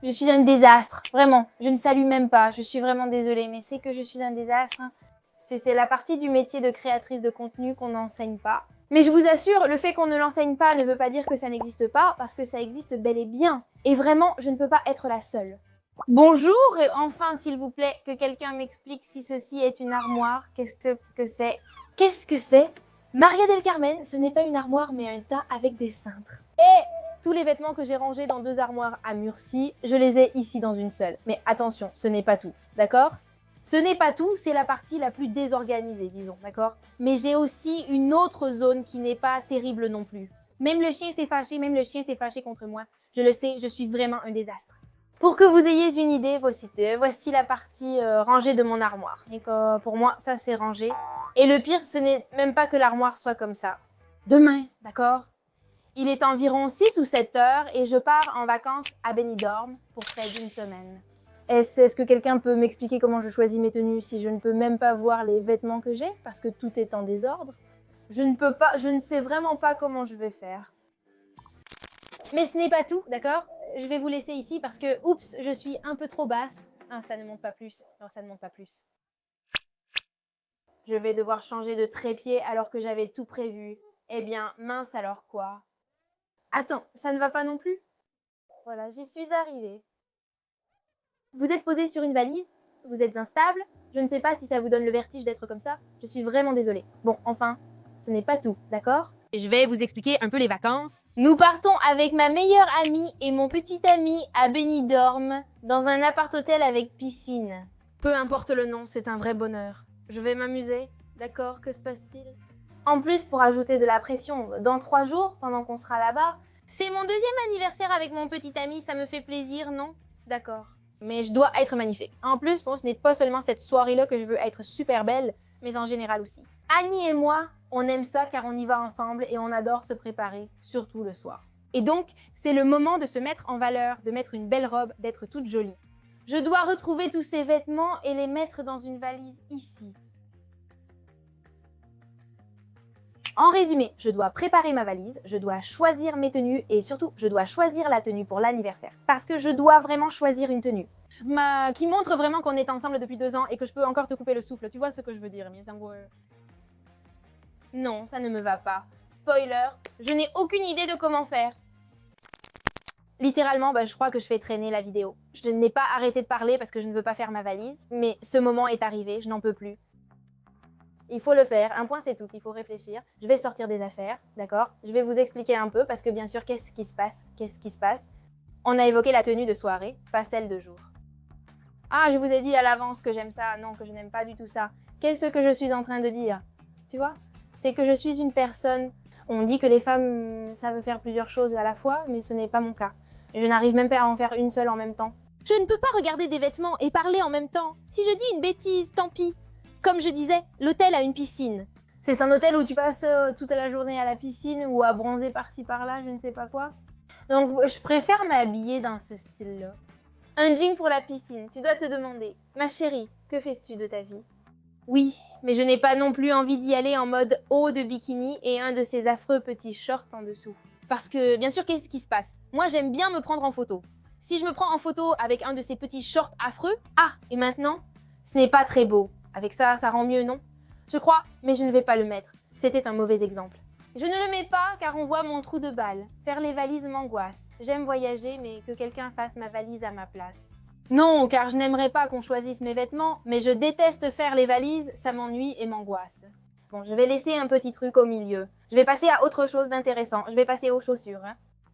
Je suis un désastre, vraiment. Je ne salue même pas, je suis vraiment désolée, mais c'est que je suis un désastre. C'est la partie du métier de créatrice de contenu qu'on n'enseigne pas. Mais je vous assure, le fait qu'on ne l'enseigne pas ne veut pas dire que ça n'existe pas, parce que ça existe bel et bien. Et vraiment, je ne peux pas être la seule. Bonjour, et enfin, s'il vous plaît, que quelqu'un m'explique si ceci est une armoire. Qu'est-ce que c'est? Qu'est-ce que c'est? Maria del Carmen, ce n'est pas une armoire, mais un tas avec des cintres. Et tous les vêtements que j'ai rangés dans 2 armoires à Murcie, je les ai ici dans une seule. Mais attention, ce n'est pas tout, d'accord? Ce n'est pas tout, c'est la partie la plus désorganisée, disons, d'accord? Mais j'ai aussi une autre zone qui n'est pas terrible non plus. Même le chien s'est fâché contre moi. Je le sais, je suis vraiment un désastre. Pour que vous ayez une idée, voici la partie rangée de mon armoire. Et pour moi, ça c'est rangé. Et le pire, ce n'est même pas que l'armoire soit comme ça. Demain, d'accord? Il est environ 6 ou 7 heures et je pars en vacances à Benidorm pour près d'une semaine. Est-ce que quelqu'un peut m'expliquer comment je choisis mes tenues si je ne peux même pas voir les vêtements que j'ai parce que tout est en désordre? Je ne sais vraiment pas comment je vais faire. Mais ce n'est pas tout, d'accord? Je vais vous laisser ici parce que, oups, je suis un peu trop basse. Ah, ça ne monte pas plus. Non, ça ne monte pas plus. Je vais devoir changer de trépied alors que j'avais tout prévu. Eh bien, mince alors quoi? Attends, ça ne va pas non plus? Voilà, j'y suis arrivée. Vous êtes posé sur une valise? Vous êtes instable? Je ne sais pas si ça vous donne le vertige d'être comme ça. Je suis vraiment désolée. Bon, enfin, ce n'est pas tout, d'accord? Je vais vous expliquer un peu les vacances. Nous partons avec ma meilleure amie et mon petit ami à Benidorm, dans un appart-hôtel avec piscine. Peu importe le nom, c'est un vrai bonheur. Je vais m'amuser, d'accord? Que se passe-t-il? En plus, pour ajouter de la pression, dans 3 jours, pendant qu'on sera là-bas, c'est mon 2e anniversaire avec mon petit ami, ça me fait plaisir, non? D'accord. Mais je dois être magnifique. En plus, bon, ce n'est pas seulement cette soirée-là que je veux être super belle, mais en général aussi. Annie et moi, on aime ça car on y va ensemble et on adore se préparer, surtout le soir. Et donc, c'est le moment de se mettre en valeur, de mettre une belle robe, d'être toute jolie. Je dois retrouver tous ces vêtements et les mettre dans une valise ici. En résumé, je dois préparer ma valise, je dois choisir mes tenues et surtout, je dois choisir la tenue pour l'anniversaire. Parce que je dois vraiment choisir une tenue. Qui montre vraiment qu'on est ensemble depuis 2 ans et que je peux encore te couper le souffle. Tu vois ce que je veux dire, Non, ça ne me va pas. Spoiler, je n'ai aucune idée de comment faire. Littéralement, je crois que je fais traîner la vidéo. Je n'ai pas arrêté de parler parce que je ne veux pas faire ma valise, mais ce moment est arrivé, je n'en peux plus. Il faut le faire, un point c'est tout, il faut réfléchir. Je vais sortir des affaires, d'accord? Je vais vous expliquer un peu parce que bien sûr, qu'est-ce qui se passe? On a évoqué la tenue de soirée, pas celle de jour. Ah, je vous ai dit à l'avance que j'aime ça, non, que je n'aime pas du tout ça. Qu'est-ce que je suis en train de dire? Tu vois? C'est que je suis une personne... On dit que les femmes savent faire plusieurs choses à la fois, mais ce n'est pas mon cas. Je n'arrive même pas à en faire une seule en même temps. Je ne peux pas regarder des vêtements et parler en même temps. Si je dis une bêtise, tant pis. Comme je disais, l'hôtel a une piscine. C'est un hôtel où tu passes toute la journée à la piscine ou à bronzer par-ci par-là, je ne sais pas quoi. Donc je préfère m'habiller dans ce style-là. Un jean pour la piscine, tu dois te demander, ma chérie, que fais-tu de ta vie? Oui, mais je n'ai pas non plus envie d'y aller en mode haut de bikini et un de ces affreux petits shorts en dessous. Parce que, bien sûr, qu'est-ce qui se passe? Moi, j'aime bien me prendre en photo. Si je me prends en photo avec un de ces petits shorts affreux, ah, et maintenant, ce n'est pas très beau. Avec ça, ça rend mieux, non? Je crois, mais je ne vais pas le mettre. C'était un mauvais exemple. Je ne le mets pas car on voit mon trou de balle. Faire les valises m'angoisse. J'aime voyager, mais que quelqu'un fasse ma valise à ma place. Non, car je n'aimerais pas qu'on choisisse mes vêtements, mais je déteste faire les valises, ça m'ennuie et m'angoisse. Bon, je vais laisser un petit truc au milieu. Je vais passer à autre chose d'intéressant. Je vais passer aux chaussures.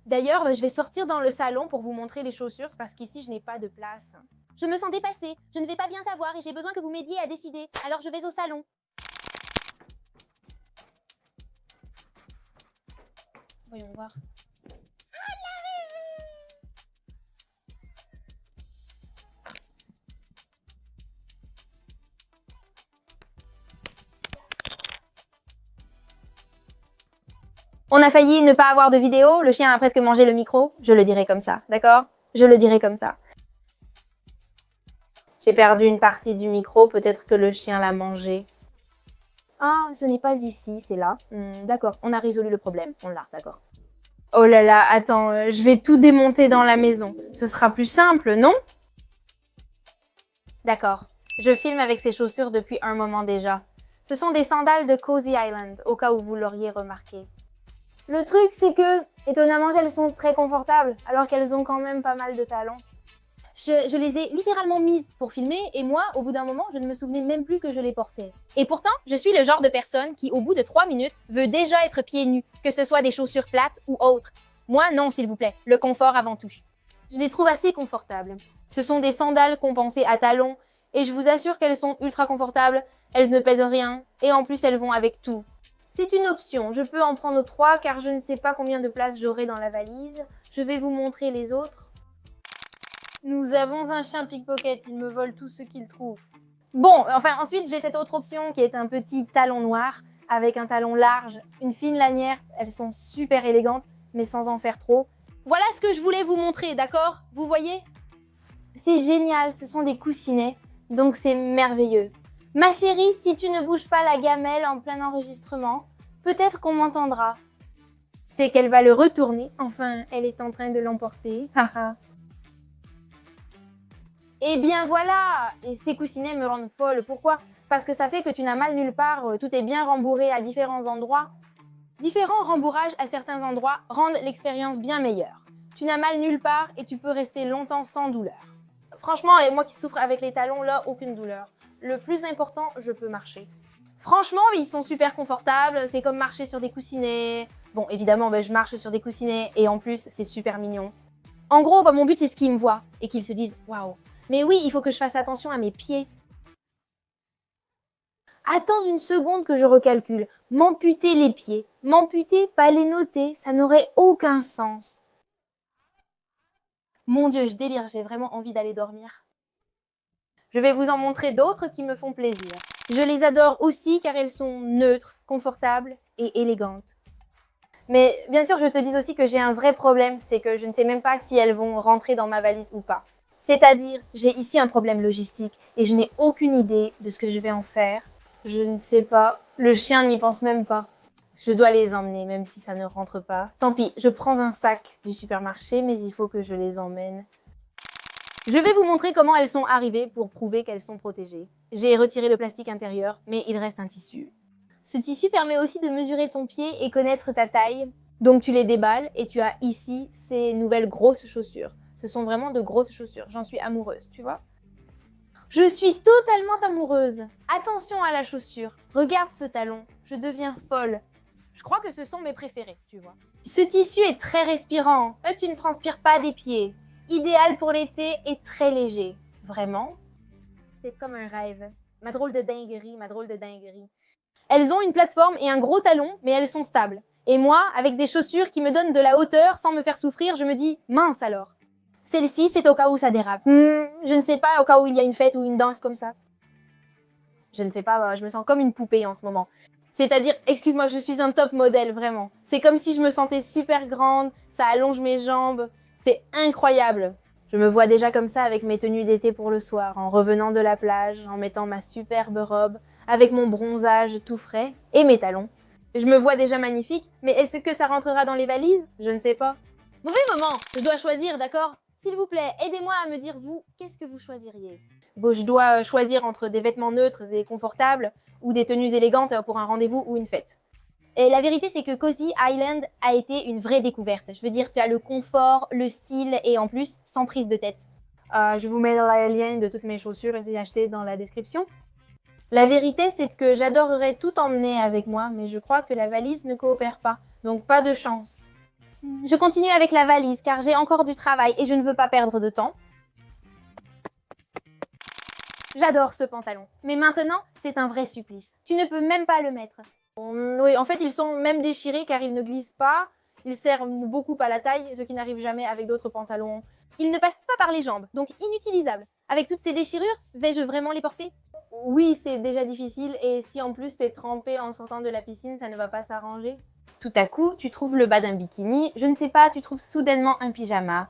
D'ailleurs, je vais sortir dans le salon pour vous montrer les chaussures parce qu'ici, je n'ai pas de place. Je me sens dépassée, je ne vais pas bien savoir et j'ai besoin que vous m'aidiez à décider. Alors je vais au salon. Voyons voir. On a failli ne pas avoir de vidéo, le chien a presque mangé le micro. Je le dirai comme ça, d'accord? Je le dirai comme ça. J'ai perdu une partie du micro, peut-être que le chien l'a mangé. Ah, ce n'est pas ici, c'est là. D'accord, on a résolu le problème. On l'a, d'accord. Oh là là, attends, je vais tout démonter dans la maison. Ce sera plus simple, non? D'accord. Je filme avec ces chaussures depuis un moment déjà. Ce sont des sandales de Cozy Island, au cas où vous l'auriez remarqué. Le truc, c'est que, étonnamment, elles sont très confortables, alors qu'elles ont quand même pas mal de talons. Je les ai littéralement mises pour filmer, et moi, au bout d'un moment, je ne me souvenais même plus que je les portais. Et pourtant, je suis le genre de personne qui, au bout de 3 minutes, veut déjà être pieds nus, que ce soit des chaussures plates ou autres. Moi, non, s'il vous plaît, le confort avant tout. Je les trouve assez confortables. Ce sont des sandales compensées à talons, et je vous assure qu'elles sont ultra confortables, elles ne pèsent rien, et en plus elles vont avec tout. C'est une option, je peux en prendre 3 car je ne sais pas combien de place j'aurai dans la valise. Je vais vous montrer les autres. Nous avons un chien pickpocket, il me vole tout ce qu'il trouve. Bon, enfin ensuite j'ai cette autre option qui est un petit talon noir avec un talon large, une fine lanière. Elles sont super élégantes mais sans en faire trop. Voilà ce que je voulais vous montrer, d'accord? Vous voyez? C'est génial, ce sont des coussinets, donc c'est merveilleux. Ma chérie, si tu ne bouges pas la gamelle en plein enregistrement, peut-être qu'on m'entendra. C'est qu'elle va le retourner, enfin, elle est en train de l'emporter, haha. Et bien voilà, et ces coussinets me rendent folle. Pourquoi? Parce que ça fait que tu n'as mal nulle part, tout est bien rembourré à différents endroits. Différents rembourrages à certains endroits rendent l'expérience bien meilleure. Tu n'as mal nulle part et tu peux rester longtemps sans douleur. Franchement, et moi qui souffre avec les talons, là, aucune douleur. Le plus important, je peux marcher. Franchement, ils sont super confortables, c'est comme marcher sur des coussinets. Bon, évidemment, je marche sur des coussinets et en plus, c'est super mignon. En gros, mon but, c'est ce qu'ils me voient et qu'ils se disent « Waouh ». Mais oui, il faut que je fasse attention à mes pieds. Attends une seconde que je recalcule. M'amputer les pieds. M'amputer, pas les noter, ça n'aurait aucun sens. Mon Dieu, je délire, j'ai vraiment envie d'aller dormir. Je vais vous en montrer d'autres qui me font plaisir. Je les adore aussi car elles sont neutres, confortables et élégantes. Mais bien sûr, je te dis aussi que j'ai un vrai problème, c'est que je ne sais même pas si elles vont rentrer dans ma valise ou pas. C'est-à-dire, j'ai ici un problème logistique et je n'ai aucune idée de ce que je vais en faire. Je ne sais pas. Le chien n'y pense même pas. Je dois les emmener, même si ça ne rentre pas. Tant pis, je prends un sac du supermarché, mais il faut que je les emmène. Je vais vous montrer comment elles sont arrivées pour prouver qu'elles sont protégées. J'ai retiré le plastique intérieur, mais il reste un tissu. Ce tissu permet aussi de mesurer ton pied et connaître ta taille. Donc tu les déballes et tu as ici ces nouvelles grosses chaussures. Ce sont vraiment de grosses chaussures. J'en suis amoureuse, tu vois. Je suis totalement amoureuse. Attention à la chaussure. Regarde ce talon. Je deviens folle. Je crois que ce sont mes préférés, tu vois. Ce tissu est très respirant. Tu ne transpires pas des pieds. Idéal pour l'été et très léger. Vraiment? C'est comme un rêve. Ma drôle de dinguerie, ma drôle de dinguerie. Elles ont une plateforme et un gros talon, mais elles sont stables. Et moi, avec des chaussures qui me donnent de la hauteur sans me faire souffrir, je me dis « mince alors ». Celle-ci, c'est au cas où ça dérape. Je ne sais pas, au cas où il y a une fête ou une danse comme ça. Je ne sais pas, je me sens comme une poupée en ce moment. C'est-à-dire, excuse-moi, je suis un top modèle, vraiment. C'est comme si je me sentais super grande, ça allonge mes jambes. C'est incroyable. Je me vois déjà comme ça avec mes tenues d'été pour le soir, en revenant de la plage, en mettant ma superbe robe, avec mon bronzage tout frais et mes talons. Je me vois déjà magnifique, mais est-ce que ça rentrera dans les valises? Je ne sais pas. Mauvais moment, je dois choisir, d'accord? S'il vous plaît, aidez-moi à me dire, vous, qu'est-ce que vous choisiriez? Bon, je dois choisir entre des vêtements neutres et confortables ou des tenues élégantes pour un rendez-vous ou une fête. Et la vérité, c'est que Cozy Island a été une vraie découverte. Je veux dire, tu as le confort, le style et en plus, sans prise de tête. Je vous mets le lien de toutes mes chaussures et j'ai acheté dans la description. La vérité, c'est que j'adorerais tout emmener avec moi, mais je crois que la valise ne coopère pas. Donc pas de chance. Je continue avec la valise car j'ai encore du travail et je ne veux pas perdre de temps. J'adore ce pantalon. Mais maintenant, c'est un vrai supplice. Tu ne peux même pas le mettre. Oui, en fait, ils sont même déchirés car ils ne glissent pas. Ils servent beaucoup à la taille, ce qui n'arrive jamais avec d'autres pantalons. Ils ne passent pas par les jambes, donc inutilisables. Avec toutes ces déchirures, vais-je vraiment les porter? Oui, c'est déjà difficile et si en plus t'es trempé en sortant de la piscine, ça ne va pas s'arranger. Tout à coup, tu trouves le bas d'un bikini, je ne sais pas, tu trouves soudainement un pyjama.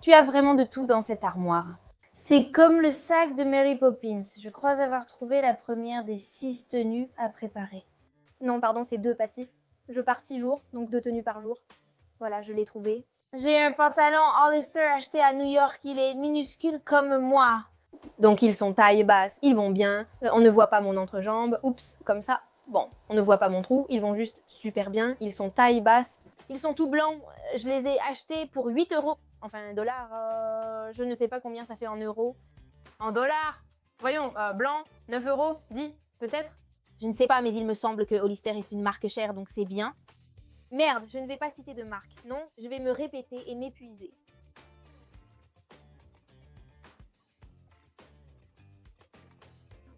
Tu as vraiment de tout dans cette armoire. C'est comme le sac de Mary Poppins. Je crois avoir trouvé la première des 6 tenues à préparer. Non, pardon, c'est 2, pas 6. Je pars 6 jours, donc 2 tenues par jour. Voilà, je l'ai trouvé. J'ai un pantalon Hollister acheté à New York, il est minuscule comme moi. Donc ils sont taille basse, ils vont bien, on ne voit pas mon entrejambe, oups, comme ça. Bon, on ne voit pas mon trou, ils vont juste super bien, ils sont taille basse, ils sont tout blancs, je les ai achetés pour 8 €, enfin dollars, je ne sais pas combien ça fait en euros. En dollars, voyons, blanc, 9 €, 10 peut-être. Je ne sais pas, mais il me semble que Hollister est une marque chère, donc c'est bien. Merde, je ne vais pas citer de marque, non, je vais me répéter et m'épuiser.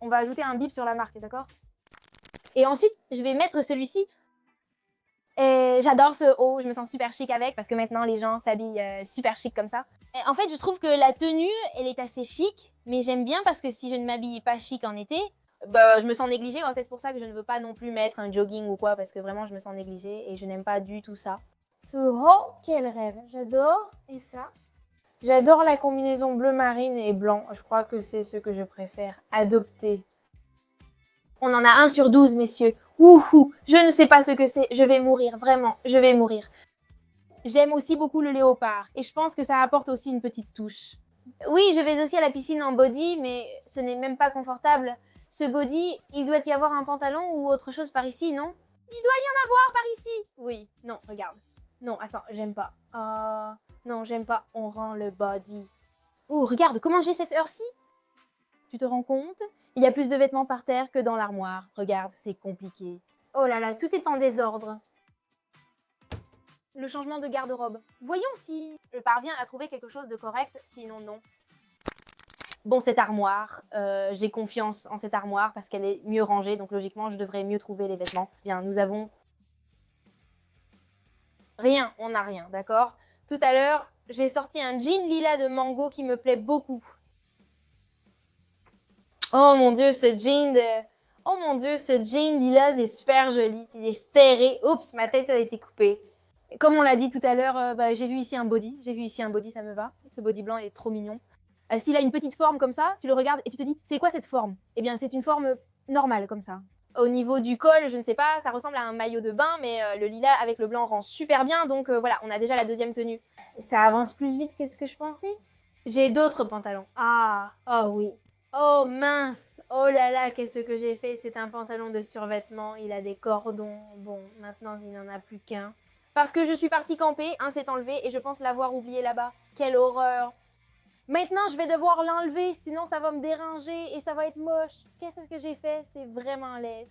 On va ajouter un bip sur la marque, d'accord? Et ensuite, je vais mettre celui-ci. Et j'adore ce haut, je me sens super chic avec parce que maintenant les gens s'habillent super chic comme ça. Et en fait, je trouve que la tenue, elle est assez chic, mais j'aime bien parce que si je ne m'habille pas chic en été, bah, je me sens négligée. C'est pour ça que je ne veux pas non plus mettre un jogging ou quoi parce que vraiment je me sens négligée et je n'aime pas du tout ça. Ce haut, quel rêve, j'adore. Et ça? J'adore la combinaison bleu marine et blanc. Je crois que c'est ce que je préfère adopter. On en a 1 sur 12, messieurs. Wouhou, je ne sais pas ce que c'est. Je vais mourir, vraiment, je vais mourir. J'aime aussi beaucoup le léopard et je pense que ça apporte aussi une petite touche. Oui, je vais aussi à la piscine en body, mais ce n'est même pas confortable. Ce body, il doit y avoir un pantalon ou autre chose par ici, non? Il doit y en avoir par ici. Oui, non, regarde. Non, attends, j'aime pas. Non, j'aime pas. On rend le body. Oh, regarde, comment j'ai cette heure-ci? Tu te rends compte? Il y a plus de vêtements par terre que dans l'armoire. Regarde, c'est compliqué. Oh là là, tout est en désordre. Le changement de garde-robe. Voyons si je parviens à trouver quelque chose de correct, sinon non. Bon, cette armoire, j'ai confiance en cette armoire parce qu'elle est mieux rangée, donc logiquement, je devrais mieux trouver les vêtements. Bien, nous avons... Rien, on n'a rien, d'accord? Tout à l'heure, j'ai sorti un jean lilas de mango qui me plaît beaucoup. Oh mon dieu, ce jean de... Oh mon dieu, ce jean lilas est super joli, il est serré. Oups, ma tête a été coupée. Comme on l'a dit tout à l'heure, j'ai vu ici un body. J'ai vu ici un body, ça me va. Ce body blanc est trop mignon. S'il a une petite forme comme ça, tu le regardes et tu te dis, c'est quoi cette forme? Eh bien, c'est une forme normale comme ça. Au niveau du col, je ne sais pas, ça ressemble à un maillot de bain, mais le lilas avec le blanc rend super bien. Donc voilà, on a déjà la deuxième tenue. Ça avance plus vite que ce que je pensais. J'ai d'autres pantalons. Ah, oh oui. Oh mince, oh là là, qu'est-ce que j'ai fait? C'est un pantalon de survêtement, il a des cordons. Bon, maintenant il n'en a plus qu'un. Parce que je suis partie camper, un s'est enlevé et je pense l'avoir oublié là-bas. Quelle horreur! Maintenant, je vais devoir l'enlever, sinon ça va me déranger et ça va être moche. Qu'est-ce que j'ai fait? C'est vraiment laid.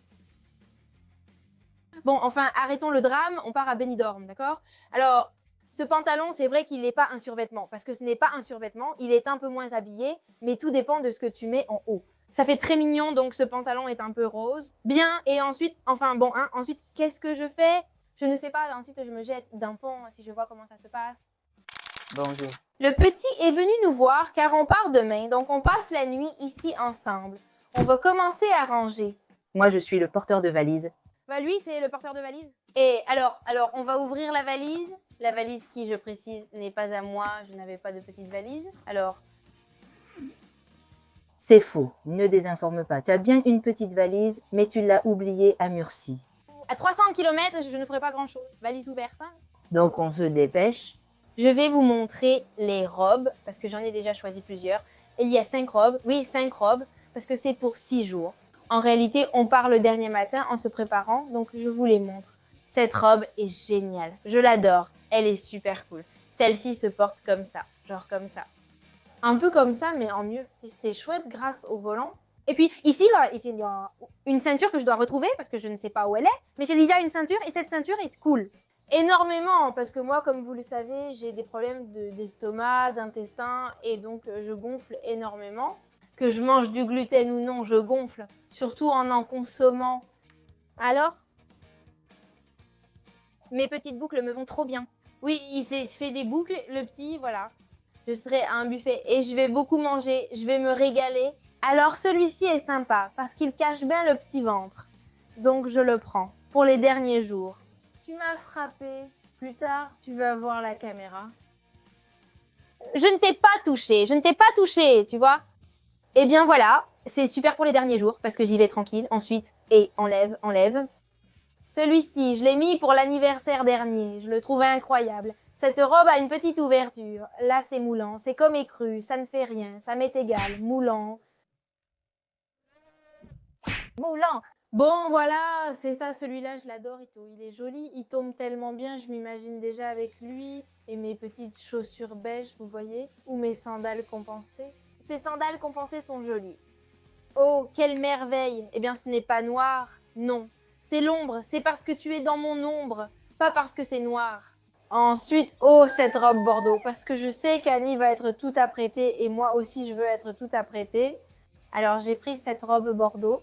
Bon, enfin, arrêtons le drame, on part à Benidorm, d'accord? Alors, ce pantalon, c'est vrai qu'il n'est pas un survêtement, parce que ce n'est pas un survêtement, il est un peu moins habillé, mais tout dépend de ce que tu mets en haut. Ça fait très mignon, donc ce pantalon est un peu rose. Bien, et ensuite, enfin bon, hein, ensuite, qu'est-ce que je fais? Je ne sais pas, ensuite je me jette d'un pont si je vois comment ça se passe. Bonjour. Le petit est venu nous voir car on part demain, donc on passe la nuit ici ensemble. On va commencer à ranger. Moi, je suis le porteur de valise. Bah lui, c'est le porteur de valise. Et alors, on va ouvrir la valise. La valise qui, je précise, n'est pas à moi. Je n'avais pas de petite valise. Alors... C'est faux, ne désinforme pas. Tu as bien une petite valise, mais tu l'as oubliée à Murcie. À 300 km, je ne ferai pas grand-chose. Valise ouverte, hein. Donc on se dépêche. Je vais vous montrer les robes, parce que j'en ai déjà choisi plusieurs. Il y a 5 robes. Oui, 5 robes, parce que c'est pour 6 jours. En réalité, on part le dernier matin en se préparant, donc je vous les montre. Cette robe est géniale. Je l'adore. Elle est super cool. Celle-ci se porte comme ça, genre comme ça. Un peu comme ça, mais en mieux. C'est chouette grâce au volant. Et puis ici, là, il y a une ceinture que je dois retrouver parce que je ne sais pas où elle est. Mais j'ai déjà une ceinture et cette ceinture est cool. Énormément, parce que moi, comme vous le savez, j'ai des problèmes d'estomac, d'intestin et donc je gonfle énormément. Que je mange du gluten ou non, je gonfle, surtout en consommant. Alors, mes petites boucles me vont trop bien. Oui, il s'est fait des boucles, le petit, voilà. Je serai à un buffet et je vais beaucoup manger, je vais me régaler. Alors celui-ci est sympa parce qu'il cache bien le petit ventre. Donc je le prends pour les derniers jours. Tu m'as frappé. Plus tard, tu vas voir la caméra. Je ne t'ai pas touché, tu vois. Eh bien voilà, c'est super pour les derniers jours parce que j'y vais tranquille. Ensuite, et enlève. Celui-ci, je l'ai mis pour l'anniversaire dernier. Je le trouvais incroyable. Cette robe a une petite ouverture. Là, c'est moulant. C'est comme écru. Ça ne fait rien. Ça m'est égal. Moulant. Moulant. Bon, voilà, c'est ça, celui-là, je l'adore. Il est joli. Il tombe tellement bien. Je m'imagine déjà avec lui. Et mes petites chaussures beige, vous voyez? Ou mes sandales compensées. Ces sandales compensées sont jolies. Oh, quelle merveille! Eh bien, ce n'est pas noir. Non. C'est l'ombre. C'est parce que tu es dans mon ombre. Pas parce que c'est noir. Ensuite, oh, cette robe bordeaux, parce que je sais qu'Annie va être tout apprêtée et moi aussi je veux être tout apprêtée. Alors j'ai pris cette robe bordeaux.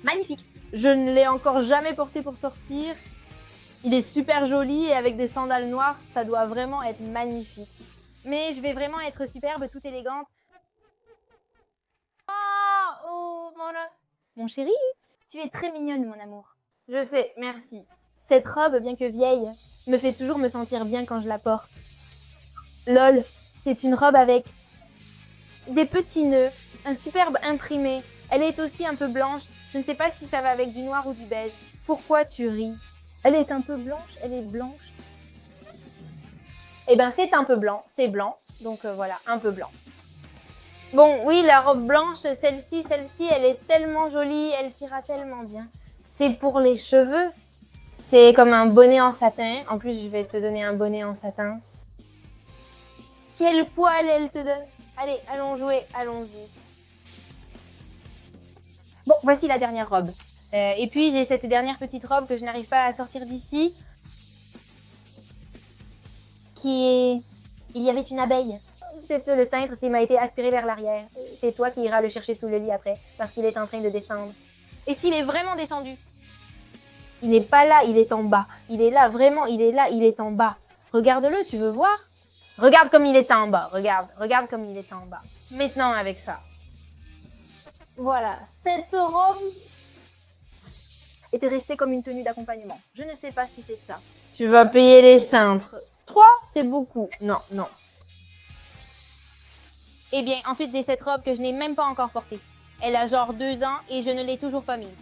Magnifique. Je ne l'ai encore jamais portée pour sortir. Il est super joli et avec des sandales noires, ça doit vraiment être magnifique. Mais je vais vraiment être superbe, toute élégante. Oh, mon chéri, Tu es très mignonne, mon amour. je sais, merci. Cette robe, bien que vieille, me fait toujours me sentir bien quand je la porte. Lol, c'est une robe avec des petits nœuds, un superbe imprimé. Elle est aussi un peu blanche. Je ne sais pas si ça va avec du noir ou du beige. Pourquoi tu ris? Elle est un peu blanche, elle est blanche. Eh ben, c'est un peu blanc, c'est blanc. Donc voilà, un peu blanc. Bon, oui, la robe blanche, celle-ci, elle est tellement jolie, elle tira tellement bien. C'est pour les cheveux. C'est comme un bonnet en satin. En plus, je vais te donner un bonnet en satin. Quel poil elle te donne. Allez, allons jouer, allons-y. Bon, voici la dernière robe. Et puis, j'ai cette dernière petite robe que je n'arrive pas à sortir d'ici. Il y avait une abeille. C'est ça, le cintre, il m'a été aspiré vers l'arrière. C'est toi qui iras le chercher sous le lit après, parce qu'il est en train de descendre. Et s'il est vraiment descendu? Il n'est pas là, il est en bas. Il est là, vraiment, il est là, il est en bas. Regarde-le, tu veux voir? Regarde comme il est en bas, regarde comme il est en bas. Maintenant avec ça. Voilà, cette robe Était restée comme une tenue d'accompagnement. Je ne sais pas si c'est ça. tu vas payer les cintres. 3, c'est beaucoup. Non, non. Eh bien, ensuite, j'ai cette robe que je n'ai même pas encore portée. Elle a genre 2 ans et je ne l'ai toujours pas mise.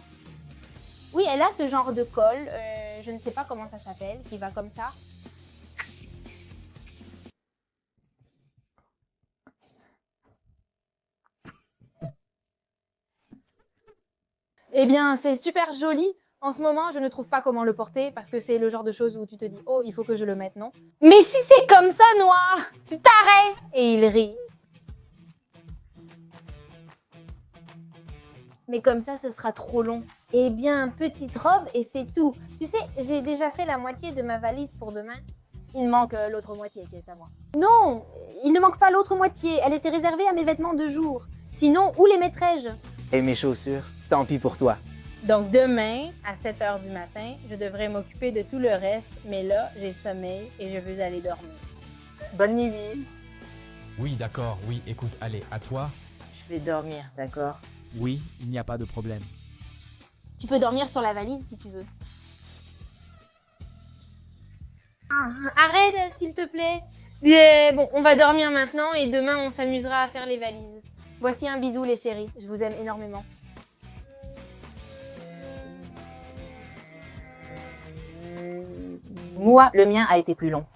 Oui, elle a ce genre de col, je ne sais pas comment ça s'appelle, qui va comme ça. Eh bien, c'est super joli. En ce moment, je ne trouve pas comment le porter parce que c'est le genre de choses où tu te dis « Oh, il faut que je le mette, non ?» Mais si c'est comme ça, noir, tu t'arrêtes. Et il rit. Mais comme ça, ce sera trop long. Eh bien, petite robe et c'est tout. Tu sais, j'ai déjà fait la moitié de ma valise pour demain. Il manque l'autre moitié qui est à moi. Non, il ne manque pas l'autre moitié. Elle était réservée à mes vêtements de jour. Sinon, où les mettrais-je? Et mes chaussures, tant pis pour toi. Donc demain, à 7 h du matin, je devrais m'occuper de tout le reste. Mais là, j'ai sommeil et je veux aller dormir. Bonne nuit. Oui, d'accord, oui, écoute, allez, à toi. Je vais dormir, d'accord? Oui, il n'y a pas de problème. Tu peux dormir sur la valise si tu veux. Arrête, s'il te plaît. Bon, on va dormir maintenant et demain, on s'amusera à faire les valises. Voici un bisou, les chéris. Je vous aime énormément. Moi, le mien a été plus long.